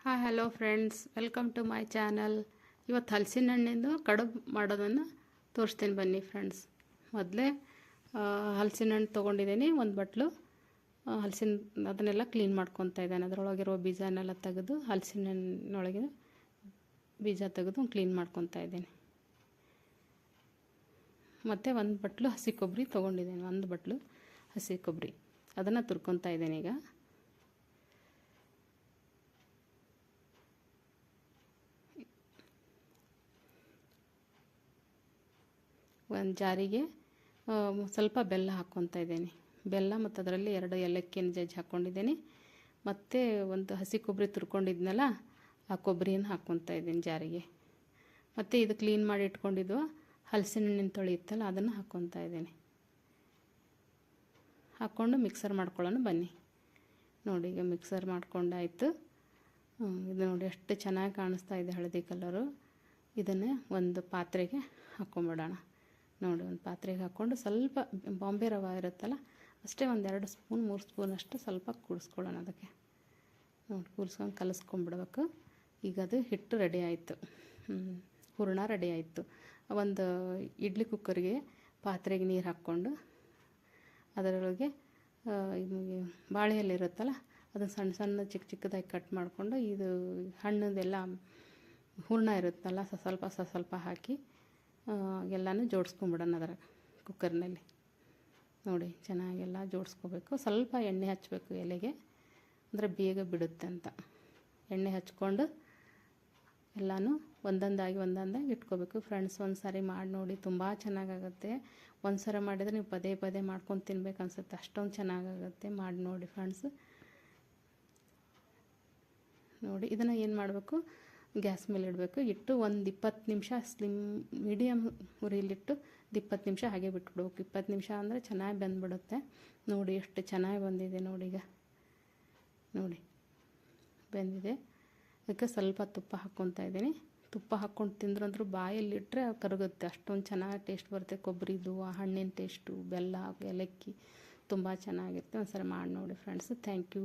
Hi hello friends, welcome to my channel. ಇವತ್ತು ಹಲಸಿನ ಹಣ್ಣಿಂದು ಕಡುಬು ಮಾಡೋದನ್ನು ತೋರಿಸ್ತೀನಿ ಬನ್ನಿ ಫ್ರೆಂಡ್ಸ್. ಮೊದಲೇ ಹಲಸಿನ ಹಣ್ಣು ತೊಗೊಂಡಿದ್ದೀನಿ, ಒಂದು ಬಟ್ಲು ಅದನ್ನೆಲ್ಲ ಕ್ಲೀನ್ ಮಾಡ್ಕೊತಾ ಇದ್ದೇನೆ. ಅದರೊಳಗಿರೋ ಬೀಜನೆಲ್ಲ ತೆಗೆದು ಹಲಸಿನ ಹಣ್ಣಿನೊಳಗೆ ಬೀಜ ತೆಗೆದು ಕ್ಲೀನ್ ಮಾಡ್ಕೊತಾ ಇದ್ದೀನಿ. ಮತ್ತು ಒಂದು ಬಟ್ಲು ಹಸಿ ಕೊಬ್ಬರಿ ತೊಗೊಂಡಿದ್ದೀನಿ, ಒಂದು ಬಟ್ಲು ಹಸಿ ಕೊಬ್ಬರಿ ಅದನ್ನು ತುರ್ಕೊತಾ ಇದ್ದೀನಿ. ಈಗ ಒಂದು ಜಾರಿಗೆ ಸ್ವಲ್ಪ ಬೆಲ್ಲ ಹಾಕ್ಕೊತಾ ಇದ್ದೀನಿ. ಬೆಲ್ಲ ಮತ್ತು ಅದರಲ್ಲಿ 2 ಏಲಕ್ಕಿನ ಜಜ್ಜಿ ಹಾಕ್ಕೊಂಡಿದ್ದೀನಿ. ಮತ್ತು ಒಂದು ಹಸಿ ಕೊಬ್ಬರಿ ತುರ್ಕೊಂಡಿದ್ನಲ್ಲ, ಆ ಕೊಬ್ಬರಿಯನ್ನು ಹಾಕ್ಕೊತಾ ಇದ್ದೀನಿ ಜಾರಿಗೆ. ಮತ್ತು ಇದು ಕ್ಲೀನ್ ಮಾಡಿ ಇಟ್ಕೊಂಡಿದ್ದು ಹಲಸಿನ ಹಣ್ಣಿನ ತೊಳೆ ಇತ್ತಲ್ಲ, ಅದನ್ನು ಹಾಕ್ಕೊತಾ ಇದ್ದೀನಿ. ಹಾಕ್ಕೊಂಡು ಮಿಕ್ಸರ್ ಮಾಡ್ಕೊಳ್ಳೋಣ ಬನ್ನಿ. ನೋಡಿ, ಈಗ ಮಿಕ್ಸರ್ ಮಾಡ್ಕೊಂಡಾಯಿತು. ಇದು ನೋಡಿ ಎಷ್ಟು ಚೆನ್ನಾಗಿ ಕಾಣಿಸ್ತಾ ಇದೆ, ಹಳದಿ ಕಲರು. ಇದನ್ನೇ ಒಂದು ಪಾತ್ರೆಗೆ ಹಾಕ್ಕೊಂಬಿಡೋಣ. ನೋಡಿ, ಒಂದು ಪಾತ್ರೆಗೆ ಹಾಕ್ಕೊಂಡು ಸ್ವಲ್ಪ ಬಾಂಬೆ ರವೆ ಇರುತ್ತಲ್ಲ, ಅಷ್ಟೇ ಒಂದು 2 ಸ್ಪೂನ್ 3 ಸ್ಪೂನ್ ಅಷ್ಟು ಸ್ವಲ್ಪ ಕೂಡಿಸ್ಕೊಳ್ಳೋಣ. ಅದಕ್ಕೆ ನೋಡಿ ಕೂರಿಸ್ಕೊಂಡು ಕಲಿಸ್ಕೊಂಬಿಡ್ಬೇಕು. ಈಗ ಅದು ಹಿಟ್ಟು ರೆಡಿ ಆಯಿತು, ಹೂರಣ ರೆಡಿ ಆಯಿತು. ಒಂದು ಇಡ್ಲಿ ಕುಕ್ಕರ್ಗೆ ಪಾತ್ರೆಗೆ ನೀರು ಹಾಕ್ಕೊಂಡು ಅದರೊಳಗೆ ಬಾಳೆ ಎಲೆ ಇರುತ್ತಲ್ಲ, ಅದನ್ನು ಸಣ್ಣ ಸಣ್ಣ ಚಿಕ್ಕದಾಗಿ ಕಟ್ ಮಾಡಿಕೊಂಡು ಇದು ಹಣ್ಣದೆಲ್ಲ ಹೂರಣ ಇರುತ್ತಲ್ಲ ಸ್ವಲ್ಪ ಹಾಕಿ ಎಲ್ಲನೂ ಜೋಡಿಸ್ಕೊಂಬಿಡೋಣ ಅದರ ಕುಕ್ಕರ್ನಲ್ಲಿ. ನೋಡಿ, ಚೆನ್ನಾಗೆಲ್ಲ ಜೋಡಿಸ್ಕೋಬೇಕು. ಸ್ವಲ್ಪ ಎಣ್ಣೆ ಹಚ್ಚಬೇಕು ಎಲೆಗೆ, ಅಂದರೆ ಬೇಗ ಬಿಡುತ್ತೆ ಅಂತ. ಎಣ್ಣೆ ಹಚ್ಕೊಂಡು ಎಲ್ಲನೂ ಒಂದೊಂದಾಗಿ ಇಟ್ಕೋಬೇಕು. ಫ್ರೆಂಡ್ಸ್, ಒಂದು ಸಾರಿ ಮಾಡಿ ನೋಡಿ, ತುಂಬ ಚೆನ್ನಾಗಾಗುತ್ತೆ. ಒಂದು ಸಲ ಮಾಡಿದರೆ ನೀವು ಪದೇ ಪದೇ ಮಾಡ್ಕೊಂಡು ತಿನ್ಬೇಕು ಅನಿಸುತ್ತೆ, ಅಷ್ಟೊಂದು ಚೆನ್ನಾಗಾಗುತ್ತೆ. ಮಾಡಿ ನೋಡಿ ಫ್ರೆಂಡ್ಸ್. ನೋಡಿ, ಇದನ್ನು ಏನು ಮಾಡಬೇಕು, ಗ್ಯಾಸ್ ಮೇಲೆ ಇಡಬೇಕು. ಇಟ್ಟು ಒಂದು 20 ನಿಮಿಷ ಮೀಡಿಯಮ್ ಉರಿಲಿಟ್ಟು 20 ನಿಮಿಷ ಹಾಗೆ ಬಿಟ್ಬಿಡ್ಬೇಕು. 20 ನಿಮಿಷ ಅಂದರೆ ಚೆನ್ನಾಗಿ ಬೆಂದ್ಬಿಡುತ್ತೆ. ನೋಡಿ ಎಷ್ಟು ಚೆನ್ನಾಗಿ ಬಂದಿದೆ. ನೋಡಿ, ಈಗ ನೋಡಿ ಬೆಂದಿದೆ. ಅದಕ್ಕೆ ಸ್ವಲ್ಪ ತುಪ್ಪ ಹಾಕ್ಕೊತಾ ಇದ್ದೀನಿ. ತುಪ್ಪ ಹಾಕ್ಕೊಂಡು ತಿಂದ್ರಂದ್ರೂ ಬಾಯಲ್ಲಿಟ್ಟರೆ ಕರಗುತ್ತೆ, ಅಷ್ಟೊಂದು ಚೆನ್ನಾಗಿ ಟೇಸ್ಟ್ ಬರುತ್ತೆ. ಕೊಬ್ಬರಿದು ಆ ಹಣ್ಣಿನ ಟೇಸ್ಟು, ಬೆಲ್ಲ, ಏಲಕ್ಕಿ ತುಂಬ ಚೆನ್ನಾಗಿರುತ್ತೆ. ಒಂದು ಸರಿ ಮಾಡಿ ನೋಡಿ ಫ್ರೆಂಡ್ಸ್. Thank you.